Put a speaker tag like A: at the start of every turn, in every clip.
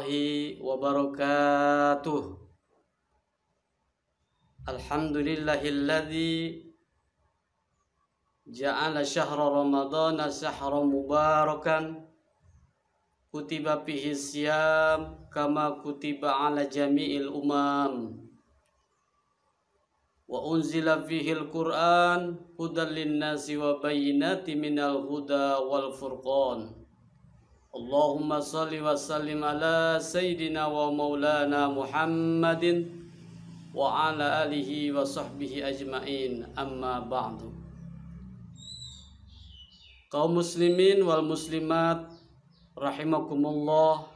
A: warahmatullahi wabarakatuh. Alhamdulillahilladzi ja'ala syahra ramadana syahran mubarakan kutiba fihi siyam kama kutiba ala jami'il umam wa unzila fihi al-Qur'an hudan linnasi wa bayyinatin minal huda wal furqan. Allahumma salli wa sallim ala sayyidina wa maulana Muhammadin wa ala alihi wa sahbihi ajma'in, amma ba'du. Kaum muslimin wal muslimat rahimakumullah,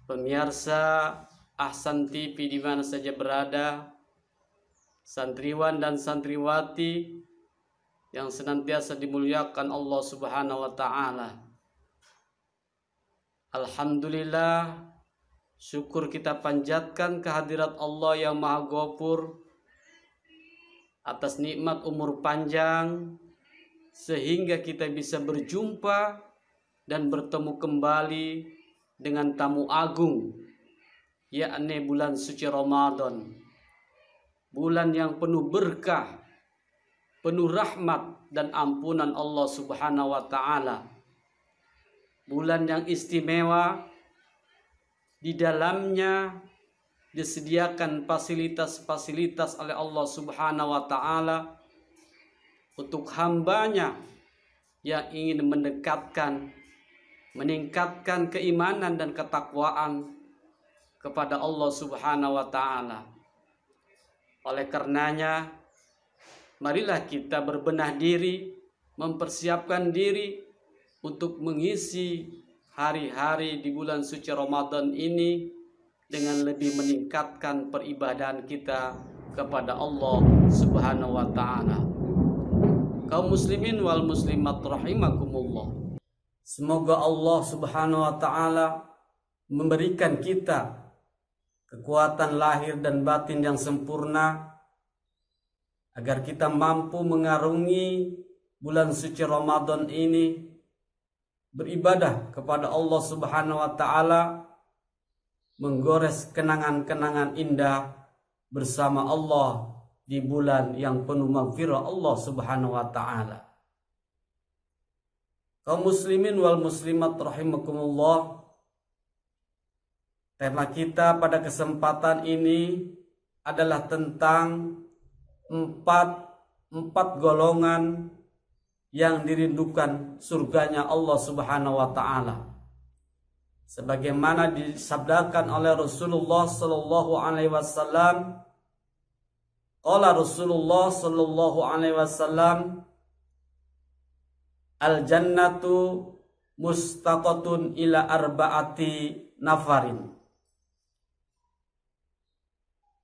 A: pemirsa Ahsan TV di mana saja berada, santriwan dan santriwati yang senantiasa dimuliakan Allah Subhanahu wa taala. Alhamdulillah, syukur kita panjatkan kehadirat Allah yang Maha Ghafur atas nikmat umur panjang sehingga kita bisa berjumpa dan bertemu kembali dengan tamu agung, yakni bulan suci Ramadan. Bulan yang penuh berkah, penuh rahmat dan ampunan Allah Subhanahu wa taala. Bulan yang istimewa, di dalamnya disediakan fasilitas-fasilitas oleh Allah Subhanahu wa taala untuk hambanya yang ingin meningkatkan keimanan dan ketakwaan kepada Allah Subhanahu wa taala. Oleh karenanya, marilah kita berbenah diri, mempersiapkan diri untuk mengisi hari-hari di bulan suci Ramadan ini dengan lebih meningkatkan peribadahan kita kepada Allah Subhanahu wa taala. Kaum muslimin wal muslimat rahimakumullah. Semoga Allah Subhanahu wa taala memberikan kita kekuatan lahir dan batin yang sempurna agar kita mampu mengarungi bulan suci Ramadan ini, beribadah kepada Allah Subhanahu wa taala, menggores kenangan-kenangan indah bersama Allah di bulan yang penuh maghfirah Allah Subhanahu wa taala. Kaum muslimin wal muslimat rahimakumullah, tema kita pada kesempatan ini adalah tentang empat golongan yang dirindukan surganya Allah Subhanahu wa taala. Sebagaimana disabdakan oleh Rasulullah sallallahu alaihi wasallam, qala Rasulullah sallallahu alaihi wasallam, al jannatu mustaqatun ila arba'ati nafarin.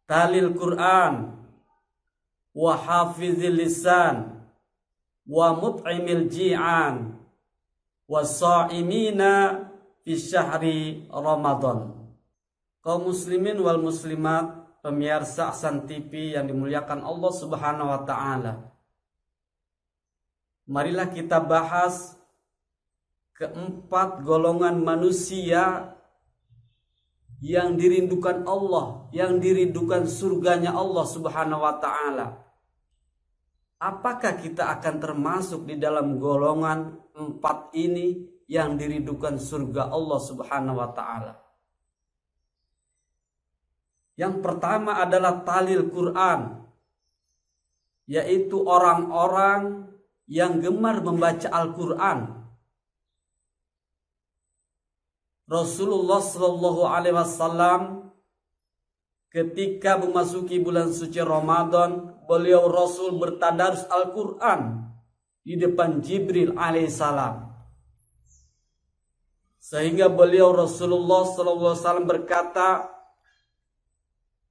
A: Talil Quran wa hafizil lisan wa mut'imil ji'an wa sha'imina fi syahri Ramadan. Kaum muslimin wal muslimat, pemirsa Ahsan TV yang dimuliakan Allah Subhanahu wa taala, marilah kita bahas keempat golongan manusia yang dirindukan Allah, yang dirindukan surganya Allah Subhanahu wa taala. Apakah kita akan termasuk di dalam golongan empat ini yang dirindukan surga Allah Subhanahu wa taala? Yang pertama adalah talil Quran, yaitu orang-orang yang gemar membaca Al-Quran. Rasulullah Shallallahu alaihi wasallam ketika memasuki bulan suci Ramadan, beliau Rasul bertadarus Al-Quran di depan Jibril alaihissalam. Sehingga beliau Rasulullah SAW berkata,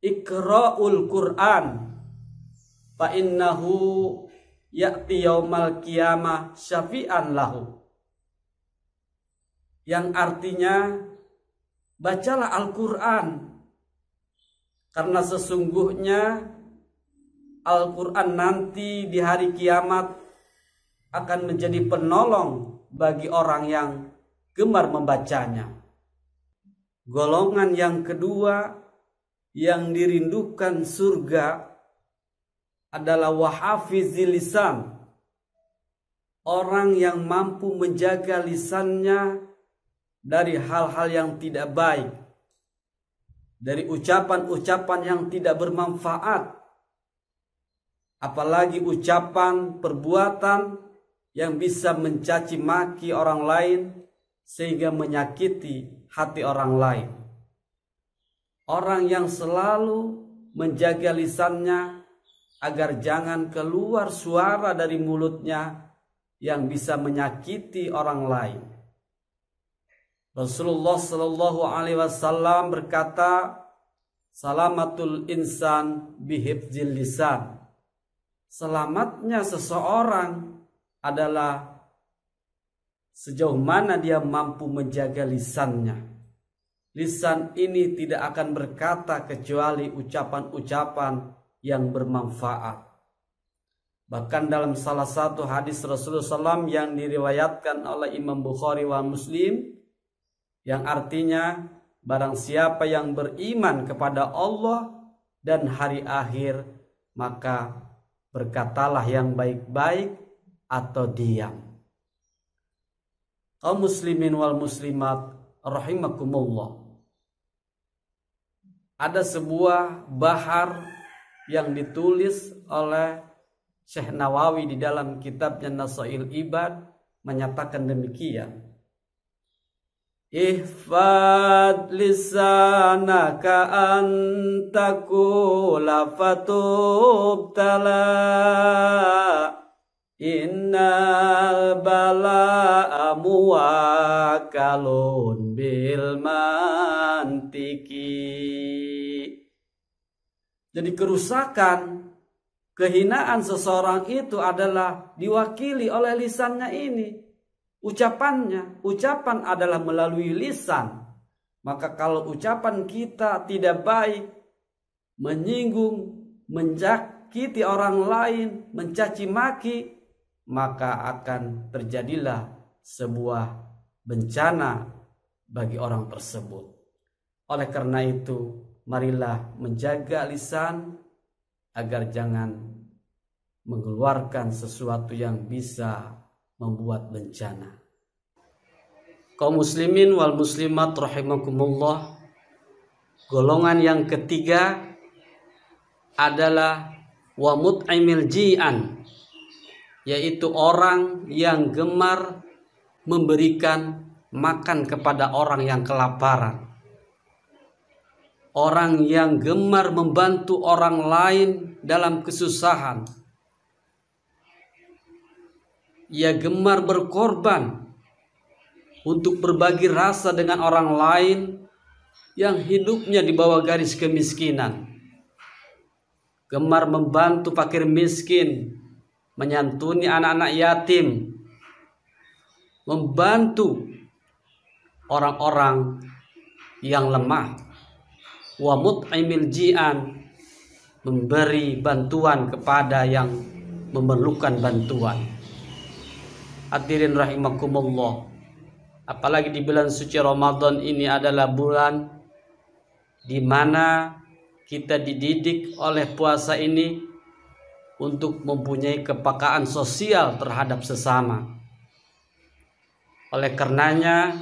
A: Iqra'ul Quran fa innahu ya'ti yaumal qiyamah syafi'an lahu. Yang artinya, bacalah Al-Quran, karena sesungguhnya Al-Quran nanti di hari kiamat akan menjadi penolong bagi orang yang gemar membacanya. Golongan yang kedua yang dirindukan surga adalah wahafizil lisan. Orang yang mampu menjaga lisannya dari hal-hal yang tidak baik, dari ucapan-ucapan yang tidak bermanfaat, apalagi ucapan perbuatan yang bisa mencaci maki orang lain sehingga menyakiti hati orang lain. Orang yang selalu menjaga lisannya agar jangan keluar suara dari mulutnya yang bisa menyakiti orang lain. Rasulullah Shallallahu Alaihi Wasallam berkata, "Salamatul insan bihifzil lisan." Selamatnya seseorang adalah sejauh mana dia mampu menjaga lisannya. Lisan ini tidak akan berkata kecuali ucapan-ucapan yang bermanfaat. Bahkan dalam salah satu hadis Rasulullah SAW yang diriwayatkan oleh Imam Bukhari wa Muslim, yang artinya barang siapa yang beriman kepada Allah dan hari akhir, maka berkatalah yang baik-baik atau diam. Kaum muslimin wal muslimat rahimakumullah. Ada sebuah bahar yang ditulis oleh Syekh Nawawi di dalam kitabnya Nasail Ibad menyatakan demikian. Ihfad lisanaka antakula fatubtala innal bala'a muwakalun bil mantiki. Jadi kerusakan, kehinaan seseorang itu adalah diwakili oleh lisannya ini. Ucapannya, ucapan adalah melalui lisan. Maka kalau ucapan kita tidak baik, menyinggung, menjangkiti orang lain, mencaci maki, maka akan terjadilah sebuah bencana bagi orang tersebut. Oleh karena itu, marilah menjaga lisan agar jangan mengeluarkan sesuatu yang bisa membuat bencana. Kaum muslimin wal muslimat rahimakumullah. Golongan yang ketiga adalah wa mut'imil ji'an, yaitu orang yang gemar memberikan makan kepada orang yang kelaparan. Orang yang gemar membantu orang lain dalam kesusahan. Ia gemar berkorban untuk berbagi rasa dengan orang lain yang hidupnya di bawah garis kemiskinan. Gemar membantu fakir miskin, menyantuni anak-anak yatim, membantu orang-orang yang lemah. Wa mut'imil ji'an, memberi bantuan kepada yang memerlukan bantuan. Hadirin rahimakumullah, apalagi di bulan suci Ramadan ini adalah bulan di mana kita dididik oleh puasa ini untuk mempunyai kepekaan sosial terhadap sesama. Oleh karenanya,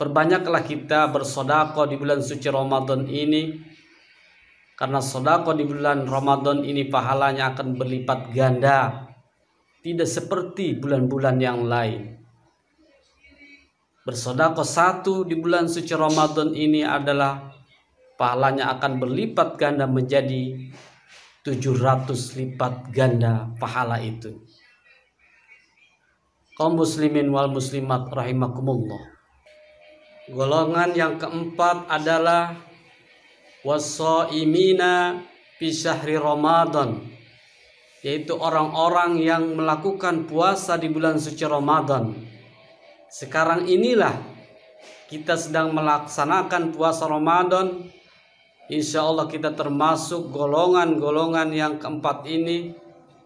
A: perbanyaklah kita bersedekah di bulan suci Ramadan ini, karena sedekah di bulan Ramadan ini pahalanya akan berlipat ganda. Tidak seperti bulan-bulan yang lain. Bersedekah satu di bulan suci Ramadan ini adalah pahalanya akan berlipat ganda menjadi 700 lipat ganda pahala itu. Kaum muslimin wal muslimat rahimakumullah. Golongan yang keempat adalah was-shaimina fi syahri Ramadan, yaitu orang-orang yang melakukan puasa di bulan suci Ramadan. Sekarang inilah kita sedang melaksanakan puasa Ramadan. Insya Allah kita termasuk golongan-golongan yang keempat ini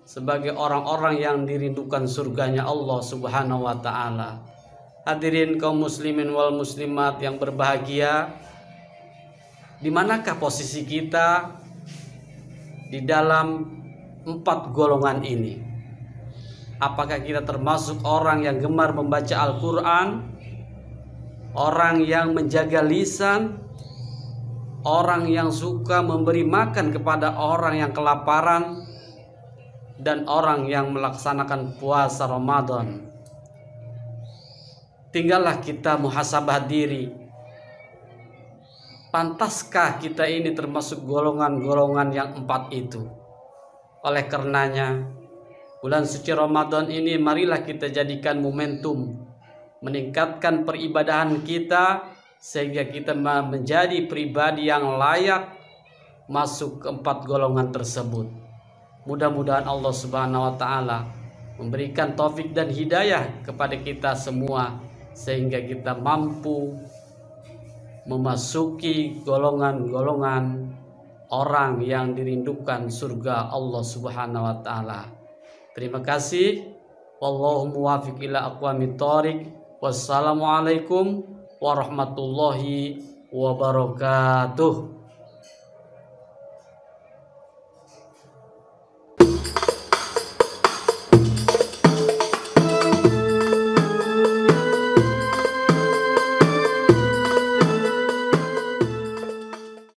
A: sebagai orang-orang yang dirindukan surganya Allah Subhanahu wa Ta'ala. Hadirin kaum muslimin wal muslimat yang berbahagia, Di manakah posisi kita di dalam 4 golongan ini? Apakah kita termasuk orang yang gemar membaca Al-Quran, orang yang menjaga lisan, orang yang suka memberi makan kepada orang yang kelaparan, dan orang yang melaksanakan puasa Ramadan? Tinggallah kita muhasabah diri. Pantaskah kita ini termasuk golongan-golongan yang 4 itu? Oleh karenanya, bulan suci Ramadan ini marilah kita jadikan momentum meningkatkan peribadahan kita sehingga kita menjadi pribadi yang layak masuk ke 4 golongan tersebut. Mudah-mudahan Allah Subhanahu wa taala memberikan taufik dan hidayah kepada kita semua sehingga kita mampu memasuki golongan-golongan orang yang dirindukan surga Allah Subhanahu wa taala. Terima kasih. Wallahu muwaffiq ila aqwamit thoriq. Wassalamualaikum warahmatullahi wabarakatuh.